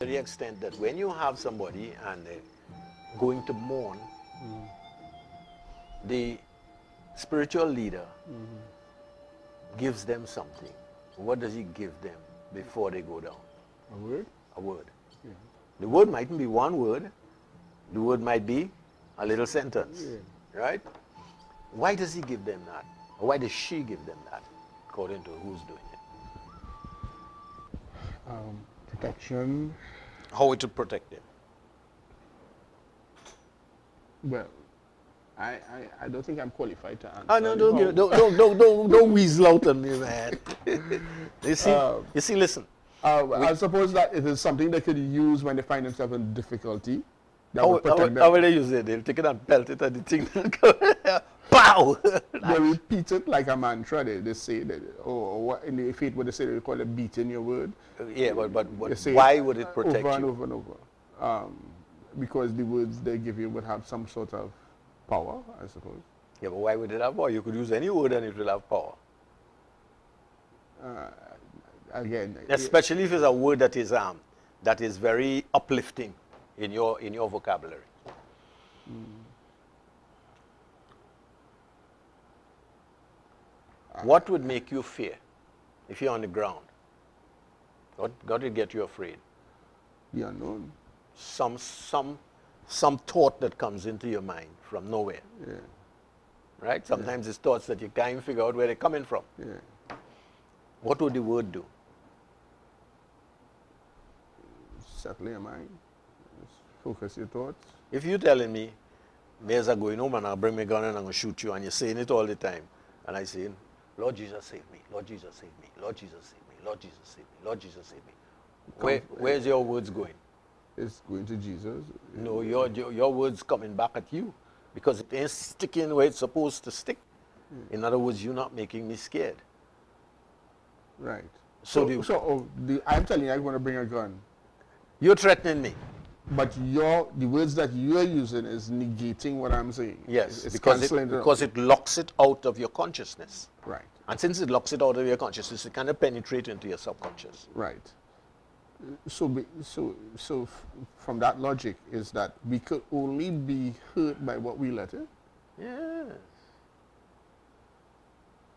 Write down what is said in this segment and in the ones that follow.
To the extent that when you have somebody and they're going to mourn, the spiritual leader gives them something. What does he give them before they go down? A word? A word. Yeah. The word mightn't be one word. The word might be a little sentence. Yeah. Right? Why does he give them that? Or why does she give them that? According to who's doing it. Protection. How it will protect them. Well, I don't think I'm qualified to answer. Oh, no, don't weasel out on me, man. You see, listen. I suppose that it is something they could use when they find themselves in difficulty. That would protect them. How will they use it? They'll take it and pelt it at the thing. Pow! They repeat it like a mantra. They say that, or what in the faith would they say they call it beating your word. Yeah, but why would it protect over and you? over and over? Because the words they give you would have some sort of power, I suppose. Yeah, but why would it have power? You could use any word and it will have power. Again, Especially if it's a word that is very uplifting in your vocabulary. What would make you fear if you're on the ground? What got to get you afraid? the unknown. Some thought that comes into your mind from nowhere. Yeah, Right? Sometimes it's thoughts that you can't even figure out where they're coming from. yeah. What would the word do? Settle your mind. Just focus your thoughts. If you're telling me, there's a going home and I'll bring my gun and I'm going to shoot you, and you're saying it all the time, and I say, Lord Jesus, save me. Lord Jesus, save me. Lord Jesus, save me. Lord Jesus, save me. Lord Jesus, save me. Where's your words going? It's going to Jesus. No, your words coming back at you, because it ain't sticking where it's supposed to stick. In other words, you're not making me scared. Right. So I'm telling you, I'm going to bring a gun. You're threatening me. But the words that you're using is negating what I'm saying. Yes, It's because canceling it locks it out of your consciousness. Right, And since it locks it out of your consciousness, it kind of penetrate into your subconscious. right. So from that logic is that we could only be hurt by what we let in. Yes.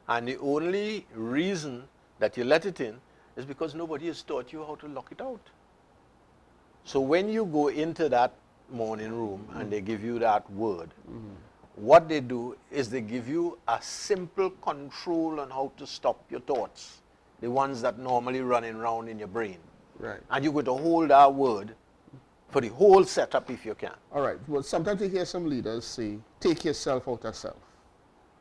And the only reason that you let it in is because nobody has taught you how to lock it out. So when you go into that morning room and they give you that word, what they do is they give you a simple control on how to stop your thoughts, the ones that normally running around in your brain. Right. And you're going to hold that word for the whole setup if you can. All right. Well, sometimes you hear some leaders say, take yourself out of self.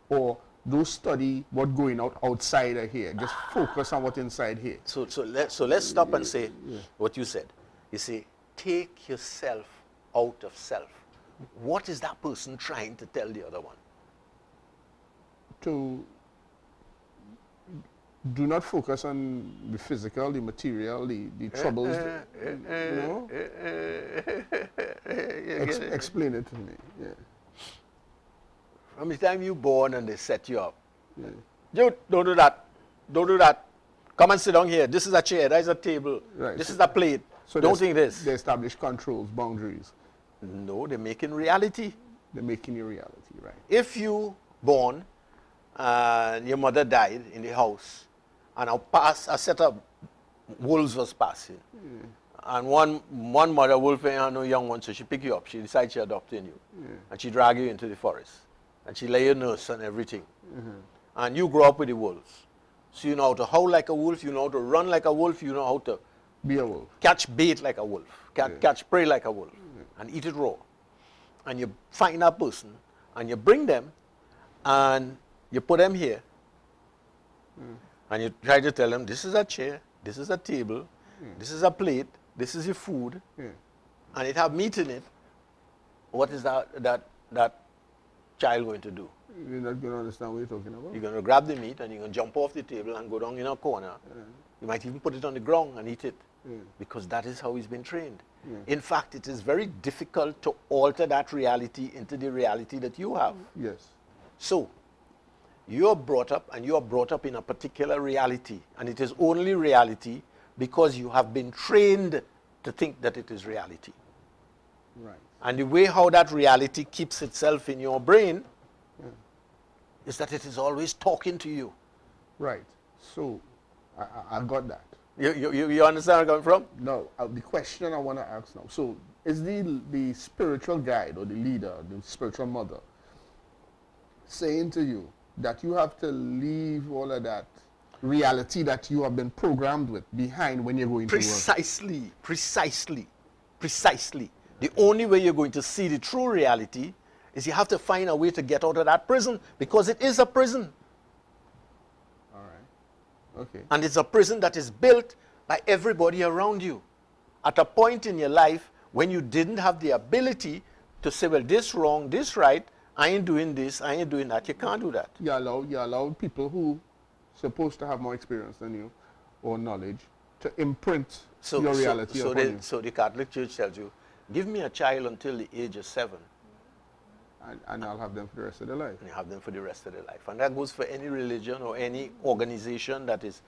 Or don't study what's going outside of here. Just focus on what's inside here. So let's stop and say what you said. You say, take yourself out of self. What is that person trying to tell the other one? To do not focus on the physical, the material, the troubles. Explain it to me. Yeah. From the time you're born and they set you up. Yeah. You don't do that. Don't do that. Come and sit down here. This is a chair. That is a table. Right. This is a plate. So don't think this. They establish controls, boundaries. No, they're making reality. They're making your reality, right? If you born and your mother died in the house, and a set of wolves was passing, and one mother wolf and no young one, so she pick you up. She decides she adopting you, and she drag you into the forest, and she lay your nurse and everything, and you grow up with the wolves. So you know how to howl like a wolf, you know how to run like a wolf, you know how to Be a wolf. catch bait like a wolf, catch prey like a wolf, and eat it raw. And you find that person, and you bring them, and you put them here, and you try to tell them, this is a chair, this is a table, this is a plate, this is your food, and it have meat in it. What is that child going to do? You're not going to understand what you're talking about. You're going to grab the meat, and you're going to jump off the table and go down in a corner. You might even put it on the ground and eat it, because that is how he's been trained. In fact, it is very difficult to alter that reality into the reality that you have. Yes. So, you're brought up, and you are brought up in a particular reality, and it is only reality because you have been trained to think that it is reality. Right. And the way how that reality keeps itself in your brain is that it is always talking to you. Right. So, I got that. You understand where I'm coming from? Now, the question I want to ask now. So, is the spiritual guide or the leader, the spiritual mother, saying to you that you have to leave all of that reality that you have been programmed with behind when you're going to work? Precisely. The only way you're going to see the true reality is you have to find a way to get out of that prison, because it is a prison. All right. Okay. And it's a prison that is built by everybody around you. At a point in your life when you didn't have the ability to say, well, this wrong, this right, I ain't doing this, I ain't doing that. You can't do that. You allow people who supposed to have more experience than you or knowledge to imprint your reality upon you. So the Catholic Church tells you, give me a child until the age of 7. And I'll have them for the rest of their life. And you have them for the rest of their life. And that goes for any religion or any organization that is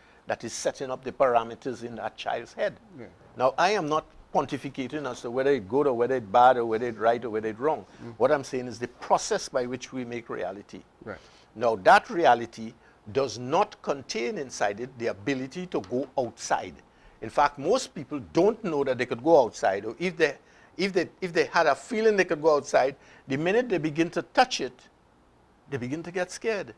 setting up the parameters in that child's head. Yeah. Now, I am not pontificating as to whether it's good or whether it's bad or whether it's right or whether it's wrong. What I'm saying is the process by which we make reality. Right. Now, that reality does not contain inside it the ability to go outside. In fact, most people don't know that they could go outside, or if they had a feeling they could go outside, the minute they begin to touch it, they begin to get scared.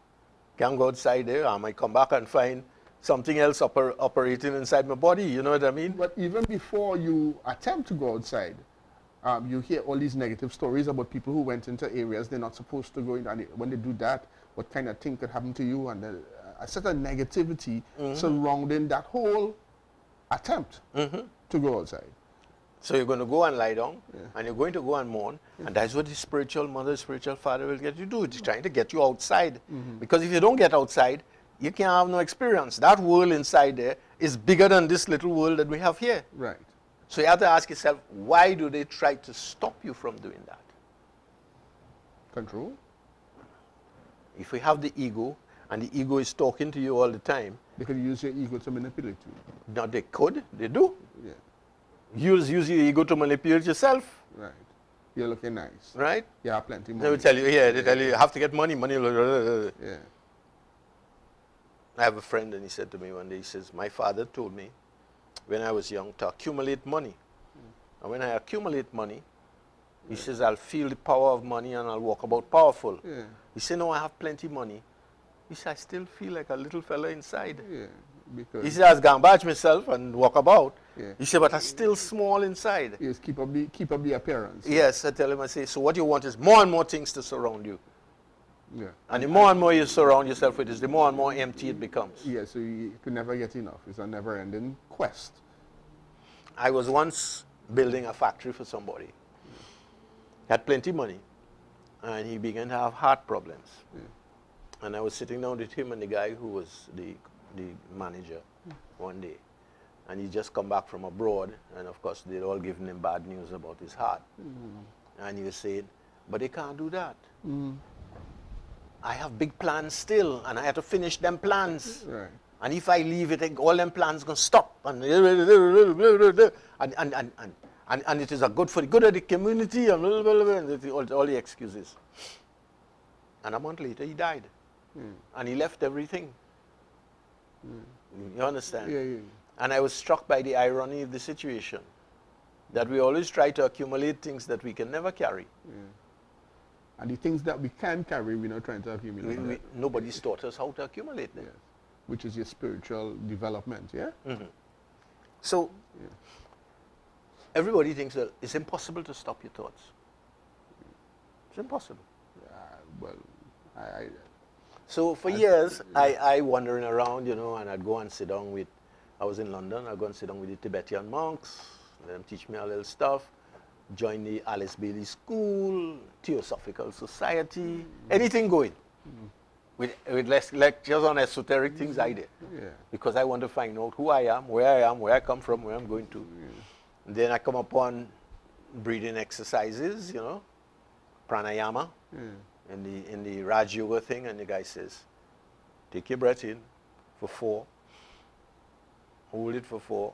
Can't go outside there, I might come back and find something else operating inside my body, you know what I mean? But even before you attempt to go outside, you hear all these negative stories about people who went into areas they're not supposed to go in, and when they do that, what kind of thing could happen to you, and a certain negativity surrounding that whole attempt to go outside. So you're going to go and lie down, and you're going to go and mourn, and that's what the spiritual mother, spiritual father will get you to do. It's trying to get you outside. Because if you don't get outside, you can't have no experience. That world inside there is bigger than this little world that we have here. Right. So you have to ask yourself, why do they try to stop you from doing that? Control? If we have the ego, and the ego is talking to you all the time. They could use your ego to manipulate you. Now they could, they do. Yeah. Use your ego to manipulate yourself. Right. You're looking nice. Right? You have plenty of They will money. tell you, they tell you have to get money. Yeah. I have a friend, and he said to me one day, he says, my father told me when I was young to accumulate money. And when I accumulate money, he says, I'll feel the power of money and I'll walk about powerful. Yeah. He said, no, I have plenty money. He said, I still feel like a little fella inside. Yeah. Because He said, I was going to badge myself and walk about. Yeah. He said, but I'm still small inside. yes, keep up the appearance. Yes, I tell him, I say, so what you want is more and more things to surround you. Yeah. And the more and more you surround yourself with this, the more and more empty it becomes. Yeah, so you could never get enough. It's a never-ending quest. I was once building a factory for somebody. He had plenty of money, and he began to have heart problems. Yeah. And I was sitting down with him and the guy who was the manager one day. And he just come back from abroad, and of course they'd all given him bad news about his heart. And he was saying, but they can't do that. I have big plans still, and I have to finish them plans. Right. And if I leave it, all them plans going to stop. And it is a good for the good of the community, and all the excuses. And a month later, he died. And he left everything. You understand? Yeah, yeah. And I was struck by the irony of the situation, that we always try to accumulate things that we can never carry. Yeah. And the things that we can carry, we're not trying to accumulate. Nobody's taught us how to accumulate them. Yes. Which is your spiritual development, yeah? So, everybody thinks that it's impossible to stop your thoughts. It's impossible. So for years, I wandering around, and I'd go and sit down with, I was in London, I'd go and sit down with the Tibetan monks, let them teach me a little stuff, join the Alice Bailey School, Theosophical Society, anything going. With less lectures on esoteric things I did. Yeah. Because I want to find out who I am, where I come from, where I'm going to. And then I come upon breathing exercises, pranayama, in the Raj Yoga thing, and the guy says, take your breath in for 4, hold it for 4,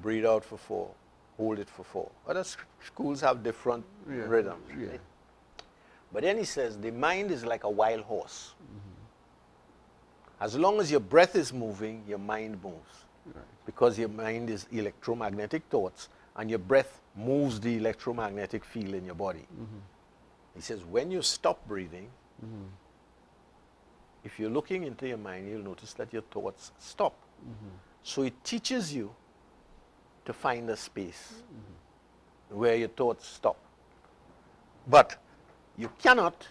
breathe out for 4, hold it for 4. Other schools have different rhythms. Yeah. Right? But then he says the mind is like a wild horse. As long as your breath is moving, your mind moves. Right. Because your mind is electromagnetic thoughts, and your breath moves the electromagnetic field in your body. He says when you stop breathing, if you're looking into your mind, you'll notice that your thoughts stop. So it teaches you to find a space where your thoughts stop. But you cannot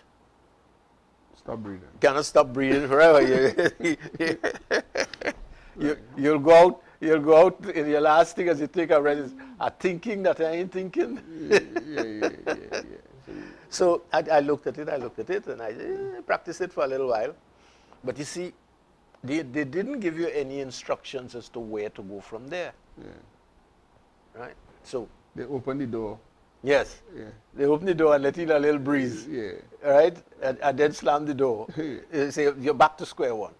stop breathing forever. You'll go out in your last thing as you take a rest is thinking that I ain't thinking. So I looked at it, and I practiced it for a little while. But you see, they didn't give you any instructions as to where to go from there. Right? So they open the door. Yes. Yeah. They open the door and let in a little breeze. Yeah. Right? And then slam the door. You say you're back to square one.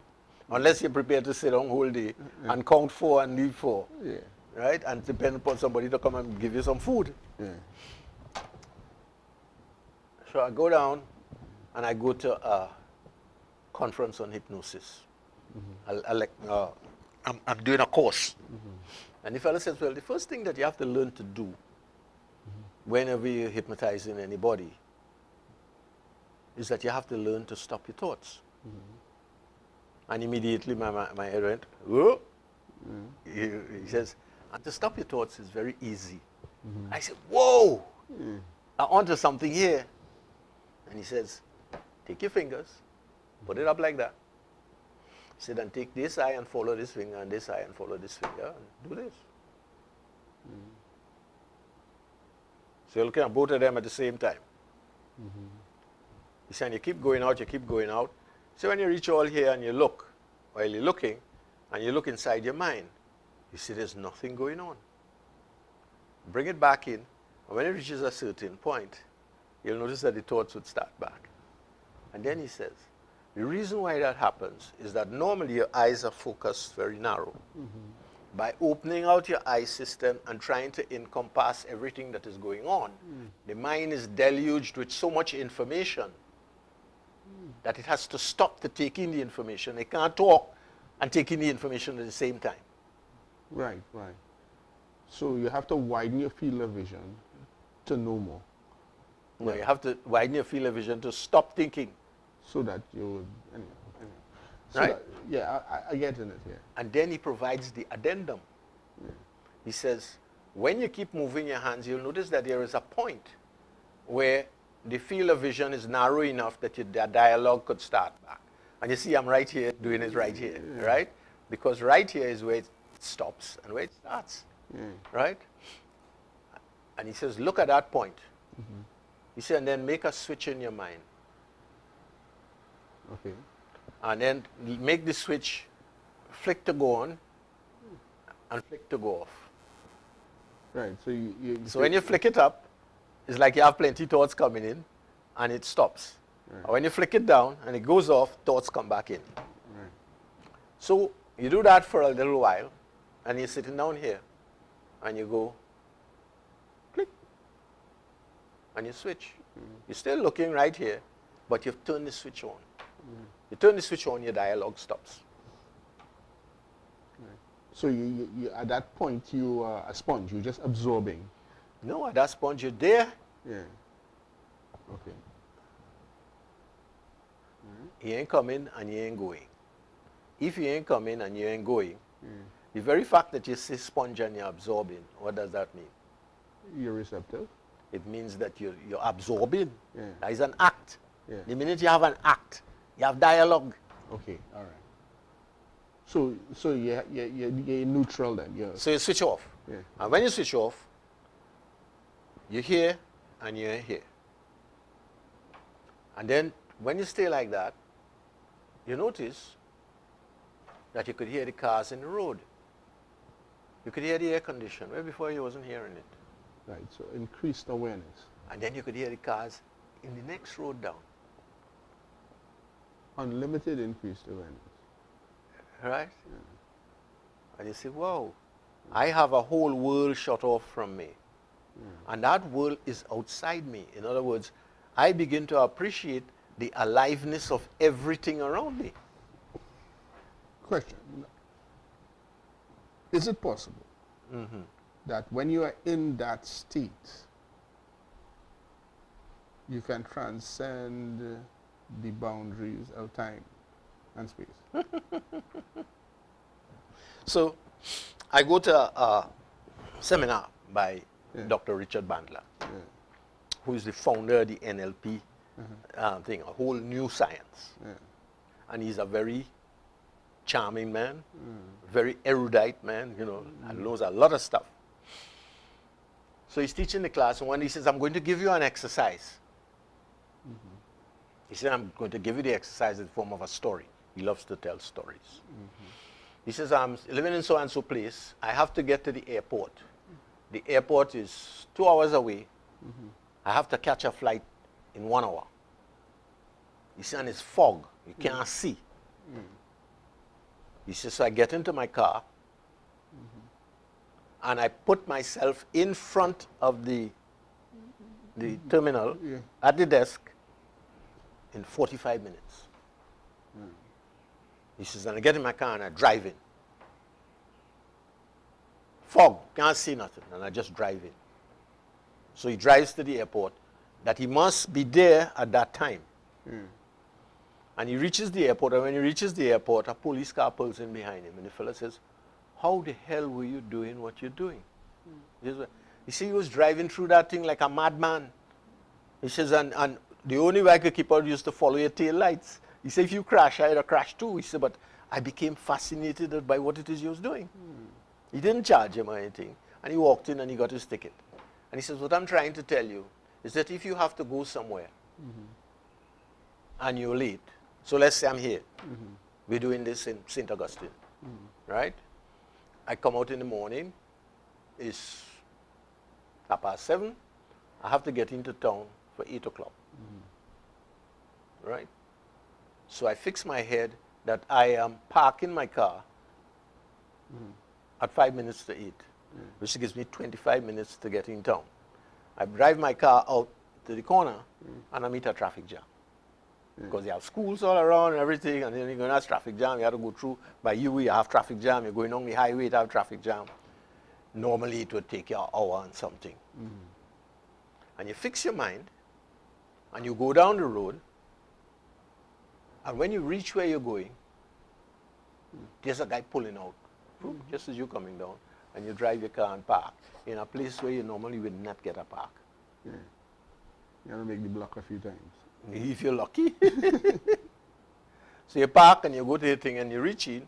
Unless you're prepared to sit down whole day and count 4 and leave 4. Yeah. Right? And depend upon somebody to come and give you some food. Yeah. So I go down and I go to a conference on hypnosis. I'm doing a course. And the fellow says, well, the first thing that you have to learn to do whenever you're hypnotizing anybody is that you have to learn to stop your thoughts. And immediately my head went, whoa. He says, and to stop your thoughts is very easy. I said, whoa, I'm onto something here. And he says, take your fingers, put it up like that. He said, and take this eye and follow this finger, and this eye and follow this finger, and do this. So you're looking at both of them at the same time. He said, you keep going out, you keep going out. So when you reach all here and you look, while you're looking, and you look inside your mind, you see there's nothing going on. Bring it back in, and when it reaches a certain point, you'll notice that the thoughts would start back. And then he says, the reason why that happens is that normally your eyes are focused very narrow. By opening out your eye system and trying to encompass everything that is going on, the mind is deluged with so much information that it has to stop to take in the information. It can't talk and take in the information at the same time. Right, right. So you have to widen your field of vision to know more. No, you have to widen your field of vision to stop thinking. So that you would, anyway. So Right. that, yeah, I get in it here. And then he provides the addendum. He says, when you keep moving your hands, you'll notice that there is a point where the field of vision is narrow enough that your dialogue could start back. And you see I'm right here doing it right here, right? Because right here is where it stops and where it starts, right? And he says, look at that point. He said, and then make a switch in your mind. Okay. And then make the switch flick to go on and flick to go off. Right. So So when you flick it up, it's like you have plenty thoughts coming in and it stops. Right. And when you flick it down and it goes off, thoughts come back in. Right. So you do that for a little while and you're sitting down here and you go click and you switch. You're still looking right here, but you've turned the switch on. You turn the switch on, your dialogue stops. Right. So you at that point you are a sponge. You're just absorbing. No, at that point you're there. Yeah. Okay. You ain't coming and you ain't going. If you ain't coming and you ain't going, the very fact that you say sponge and you're absorbing, what does that mean? You're receptive. It means that you're absorbing. Yeah. That is an act. Yeah. The minute you have an act, you have dialogue. Okay. All right. So you're neutral then. You're, So you switch off. yeah. And when you switch off, you're here and you're here. And then when you stay like that, you notice that you could hear the cars in the road. You could hear the air condition, where before you wasn't hearing it. Right. So increased awareness. And then you could hear the cars in the next road down. Unlimited increased awareness. Right? And you say, whoa, I have a whole world shut off from me. And that world is outside me. In other words, I begin to appreciate the aliveness of everything around me. Question. Is it possible that when you are in that state, you can transcend the boundaries of time and space? So I go to a seminar by Dr. Richard Bandler, who is the founder of the NLP thing, a whole new science. And he's a very charming man, very erudite man, you know, and knows a lot of stuff. So he's teaching the class, and one day he says, I'm going to give you an exercise. He said, I'm going to give you the exercise in the form of a story. He loves to tell stories. He says, I'm living in so-and-so place. I have to get to the airport. The airport is 2 hours away. I have to catch a flight in 1 hour. He said, and it's fog. You can't see. He says, so I get into my car, and I put myself in front of the terminal at the desk in 45 minutes. He says, and I get in my car and I drive in. Fog, can't see nothing, and I just drive in. So he drives to the airport, that he must be there at that time. And he reaches the airport, and when he reaches the airport, a police car pulls in behind him, and the fellow says, how the hell were you doing what you're doing? You see, he was driving through that thing like a madman. He says, and the only way I could keep out was to follow your tail lights. He said, if you crash, I'd have crashed too. He said, but I became fascinated by what it is you was doing. He didn't charge him or anything. And he walked in and he got his ticket. And he says, what I'm trying to tell you is that if you have to go somewhere and you're late, so let's say I'm here. We're doing this in St. Augustine, right? I come out in the morning. It's 7:30. I have to get into town for 8 o'clock, right? So I fix my head that I am parking my car at 5 minutes to 8, which gives me 25 minutes to get in town. I drive my car out to the corner and I meet a traffic jam. Because you have schools all around and everything, and then you're going to have traffic jam. You have to go through by you have traffic jam. You're going on the highway to have traffic jam. Normally it would take you an hour and something. And you fix your mind and you go down the road, and when you reach where you're going, there's a guy pulling out just as you're coming down, and you drive your car and park in a place where you normally would not get a park. You have to make the block a few times. If you're lucky. So you park and you go to the thing and you reach in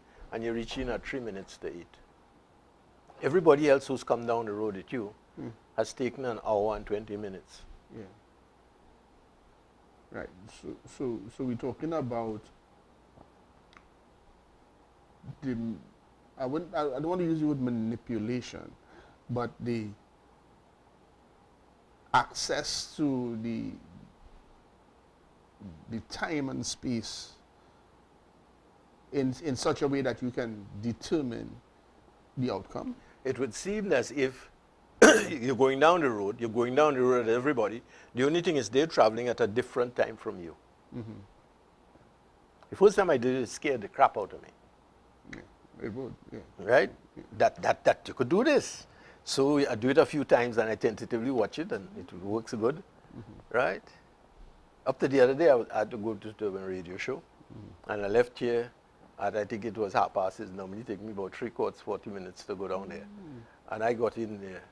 at 3 minutes to 8. Everybody else who's come down the road with you has taken an hour and 20 minutes. Right. So we're talking about the, I don't want to use the word manipulation, but the access to the time and space in such a way that you can determine the outcome. It would seem as if you're going down the road at everybody. The only thing is they're traveling at a different time from you. The first time I did it scared the crap out of me. It would, right? That you could do this. So I do it a few times and I tentatively watch it and it works good, right? Up to the other day, I had to go to a radio show, and I left here at, I think it was 8:30. It normally take me about 40 minutes to go down there. And I got in there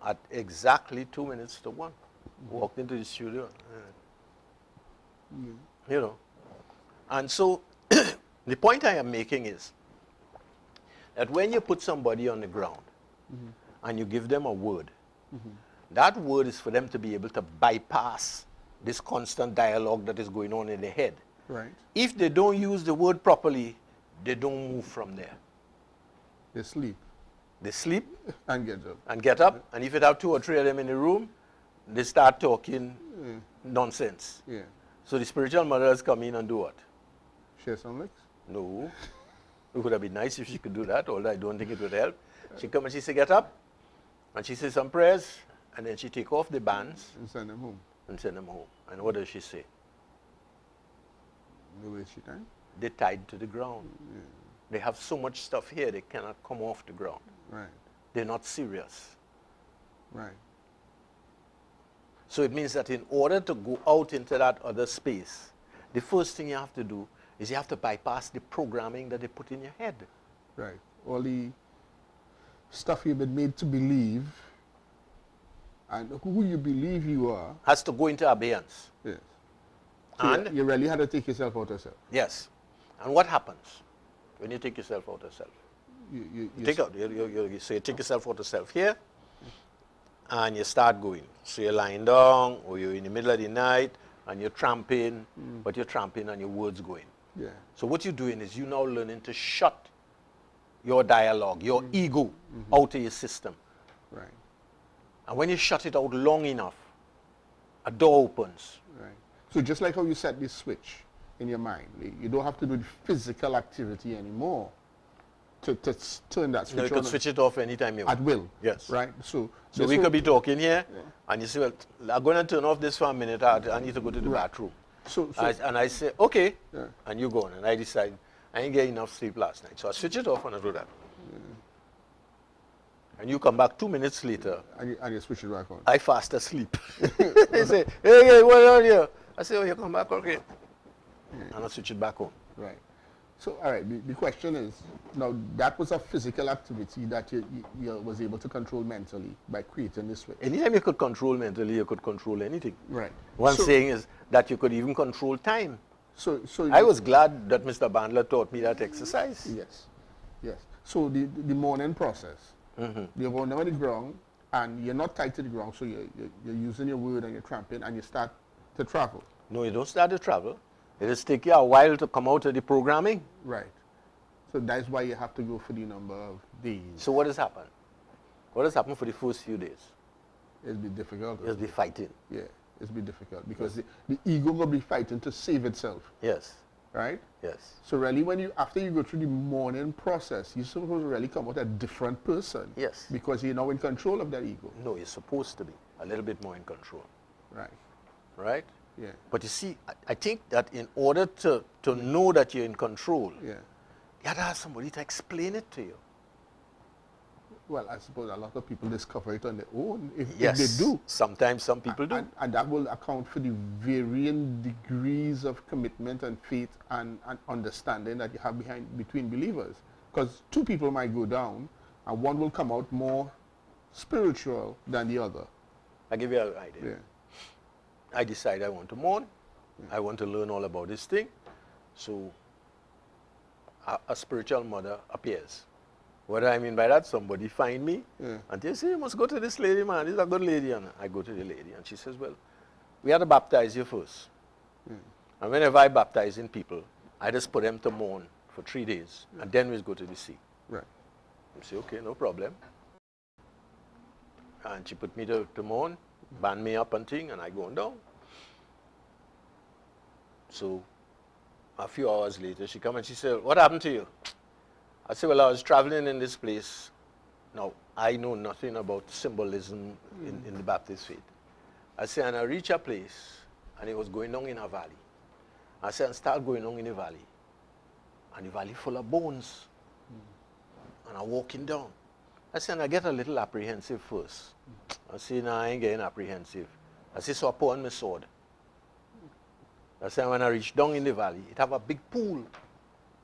at exactly 2 minutes to 1. Walked into the studio. You know. And so the point I am making is that when you put somebody on the ground and you give them a word, that word is for them to be able to bypass this constant dialogue that is going on in their head. Right. If they don't use the word properly, they don't move from there. They sleep. They sleep and get up. And get up, and if you have 2 or 3 of them in the room, they start talking nonsense. So the spiritual mothers come in and do what? Share some licks? No. It would have been nice if she could do that, although I don't think it would help. She come and she say, get up. And she say some prayers. And then she take off the bands. And send them home. And send them home. And what does she say? The way she tied? They're tied to the ground. Yeah. They have so much stuff here, they cannot come off the ground. Right. They're not serious. Right. So it means that in order to go out into that other space, the first thing you have to do is you have to bypass the programming that they put in your head. Right. All the stuff you've been made to believe and who you believe you are. Has to go into abeyance. Yes. So And you really had to take yourself out of self. yes. And what happens when you take yourself out of self? You Take out, so you take yourself out of self here, and you start going. So you're lying down, or you're in the middle of the night, and you're tramping, but you're tramping and your words going. Yeah. So what you're doing is you're now learning to shut your dialogue, your ego out of your system. Right. And when you shut it out long enough, a door opens. Right. So just like how you set this switch in your mind, you don't have to do the physical activity anymore to turn that switch Now you on can switch it off anytime you want. at will. Yes. Right. So We could be talking here, Yeah. and you say, well, I'm going to turn off this for a minute. I need to go to the bathroom. So And I say, okay, Yeah. and you go on. And I decide, I ain't get enough sleep last night. So I switch it off and I do that. And you come back 2 minutes later, and you switch it back on. I fast asleep. They say, hey, what on here? I say, oh, you come back, okay. And I switch it back on. Right. So, all right, the question is, now that was a physical activity that you was able to control mentally by creating this switch. Anytime you could control mentally, you could control anything. Right. One So- saying is that you could even control time. So I was glad that Mr. Bandler taught me that exercise. Yes, yes. So the morning process, you're going down on the ground, and you're not tied to the ground, so you're using your word and you're tramping, and you start to travel. No, you don't start to travel. It just take you a while to come out of the programming. Right. So that's why you have to go for the number of days. So what has happened? What has happened for the first few days? It's been difficult. It's the fighting. Yeah, it's been difficult because the ego will be fighting to save itself, Yes, right? yes, So really, after you go through the morning process, you're supposed to really come out a different person. yes. Because you're now in control of that ego. No, you're supposed to be a little bit more in control, Right. right? Yeah. But you see, I think that in order to know that you're in control, Yeah. you have to have somebody to explain it to you. Well, I suppose a lot of people discover it on their own if Yes, they do. sometimes some people do. And that will account for the varying degrees of commitment and faith and understanding that you have between believers. Because two people might go down and one will come out more spiritual than the other. I give you an idea. Yeah. I decide I want to mourn. I want to learn all about this thing. So a spiritual mother appears. What do I mean by that? Somebody find me and they say, you must go to this lady, man. This is a good lady. And I go to the lady and she says, well, we had to baptize you first. And whenever I baptize in people, I just put them to mourn for 3 days. And then we go to the sea. Right. I say, okay, no problem. And she put me to mourn, band me up and thing, and I go on down. So a few hours later, she come and she said, what happened to you? I said, well, I was traveling in this place. Now, I know nothing about symbolism in the Baptist faith. I said, and I reached a place, and it was going down in a valley. I said, and start going down in the valley. And the valley full of bones. And I'm walking down. I said, and I get a little apprehensive first. I said, no, I ain't getting apprehensive. I said, so I put on my sword. I said, when I reach down in the valley, it have a big pool.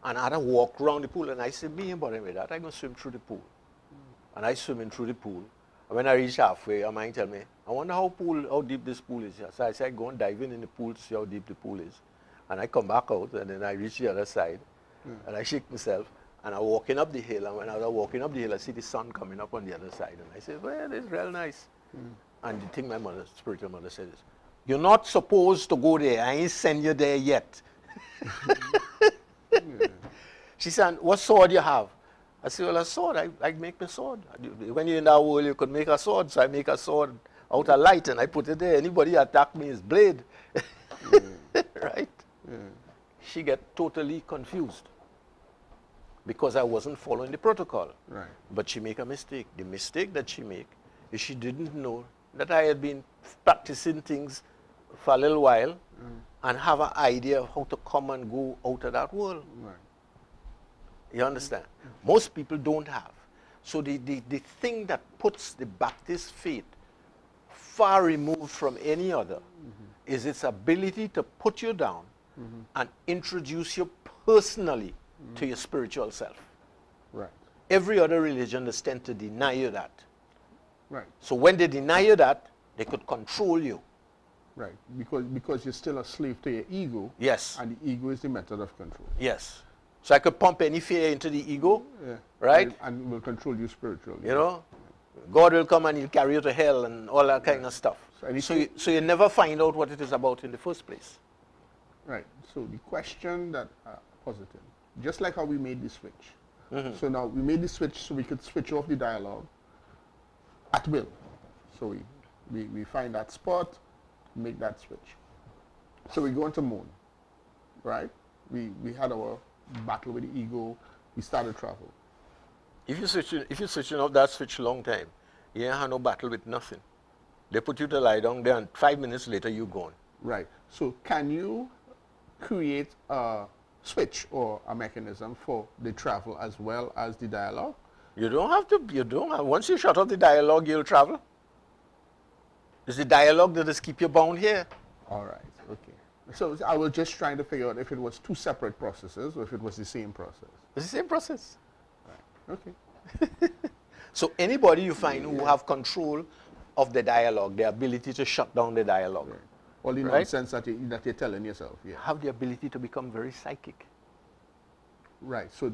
And I had to walk around the pool, and I said, me and bother with that, I'm going to swim through the pool. And I swim in through the pool. And when I reach halfway, my mind tell me, I wonder how deep this pool is. So I said, I go and dive in the pool to see how deep the pool is. And I come back out, and then I reach the other side, and I shake myself, and I'm walking up the hill, and when I was walking up the hill, I see the sun coming up on the other side. And I said, well, it's real nice. And the thing my mother, spiritual mother said is, you're not supposed to go there. I ain't send you there yet. She said, what sword you have? I said, well, a sword. I make my sword. When you're in that world, you could make a sword. So I make a sword out of light, and I put it there. Anybody attack me is blade. Right? She get totally confused. because I wasn't following the protocol. Right. But she make a mistake. The mistake that she make is she didn't know that I had been practicing things for a little while and have an idea of how to come and go out of that world. Right. You understand? Most people don't have. So the thing that puts the Baptist faith far removed from any other is its ability to put you down and introduce you personally to your spiritual self. Right. Every other religion is tend to deny you that. Right. So when they deny you that, they could control you. Right. Because you're still a slave to your ego. Yes. And the ego is the method of control. Yes. So I could pump any fear into the ego, Yeah. right? And will control you spiritually. You know, God will come and he'll carry you to hell and all that kind of stuff. So you never find out what it is about in the first place. Right. So the question that positive, just like how we made the switch. So now we made the switch so we could switch off the dialogue at will. So we find that spot, make that switch. So we go into moon, right? We had our battle with the ego. We started travel. If you're switching off that switch a long time, you ain't have no battle with nothing. They put you to lie down there and 5 minutes later you're gone. Right. So can you create a switch or a mechanism for the travel as well as the dialogue? You don't have to, once you shut off the dialogue, you'll travel. It's the dialogue that just keep you bound here. All right. Okay. So I was just trying to figure out if it was two separate processes or if it was the same process. It's the same process. Right. Okay. So anybody you find who have control of the dialogue, the ability to shut down the dialogue, Right. All the Right? nonsense that you're telling yourself. Yeah. have the ability to become very psychic. Right. So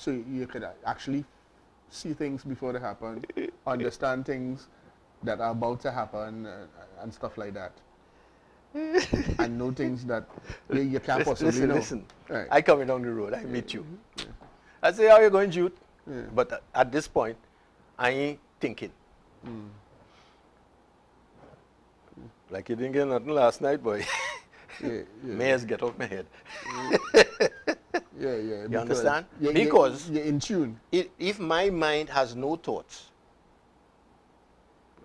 you could actually see things before they happen, understand things that are about to happen, and stuff like that. And know things that you can't possibly know. Listen. Right. I coming down the road, I meet you. I say, how you going, Jude? Yeah. But at this point, I ain't thinking. Like you didn't get nothing last night, boy. Yeah, Mayors get off my head. yeah. You understand? Because you're in tune. If my mind has no thoughts,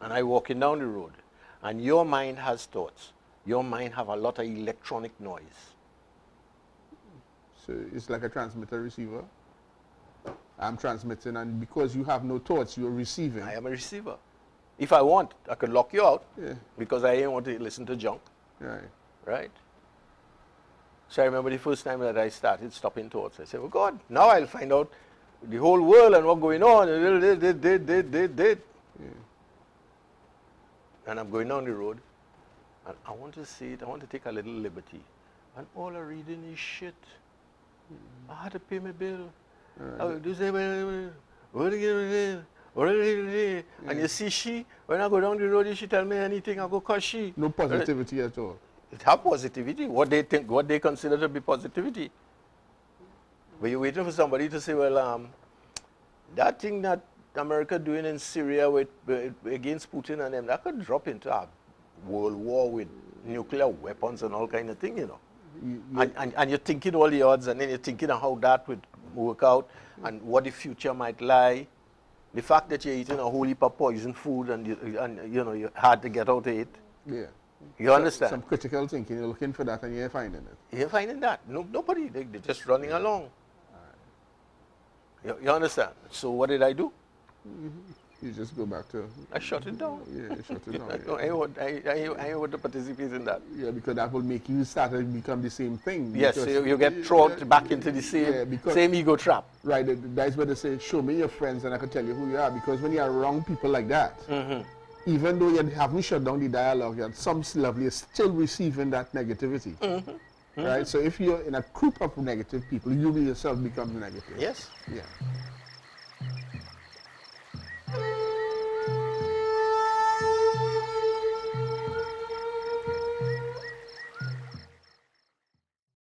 and I walking down the road, and your mind has thoughts, your mind have a lot of electronic noise. So it's like a transmitter receiver. I'm transmitting, and because you have no thoughts, you're receiving. I am a receiver. If I want, I could lock you out Yeah. because I ain't want to listen to junk, Right. right? So I remember the first time that I started stopping thoughts. I said, well, God, now I'll find out the whole world and what's going on. Yeah. And I'm going down the road, and I want to see it. I want to take a little liberty. And all I reading is shit. I had to pay my bill. I do say, and you see when I go down the road, she tell me anything, I go cause she. No positivity at all. It have positivity, what they think, what they consider to be positivity. But you're waiting for somebody to say, well, that thing that America doing in Syria with against Putin and them, that could drop into a world war with nuclear weapons and all kind of thing, you know. And you're thinking all the odds, and then you're thinking of how that would work out and what the future might lie. The fact that you're eating a whole heap of poison food and you know you're hard to get out of it. Yeah. You understand? Some critical thinking, you're looking for that and you're finding it. You're finding that. Nobody, they're just running along. You understand? So what did I do? You just go back to... I shut it down. Yeah, you shut it down. No, I ain't want to participate in that. Yeah, because that will make you start to become the same thing. Yes, because, you get thrown back into the same ego trap. Right, that's where they say, show me your friends and I can tell you who you are. Because when you are around people like that, even though you haven't shut down the dialogue, at some level you're still receiving that negativity. Right, so if you're in a group of negative people, you yourself become negative. Yes. Yeah.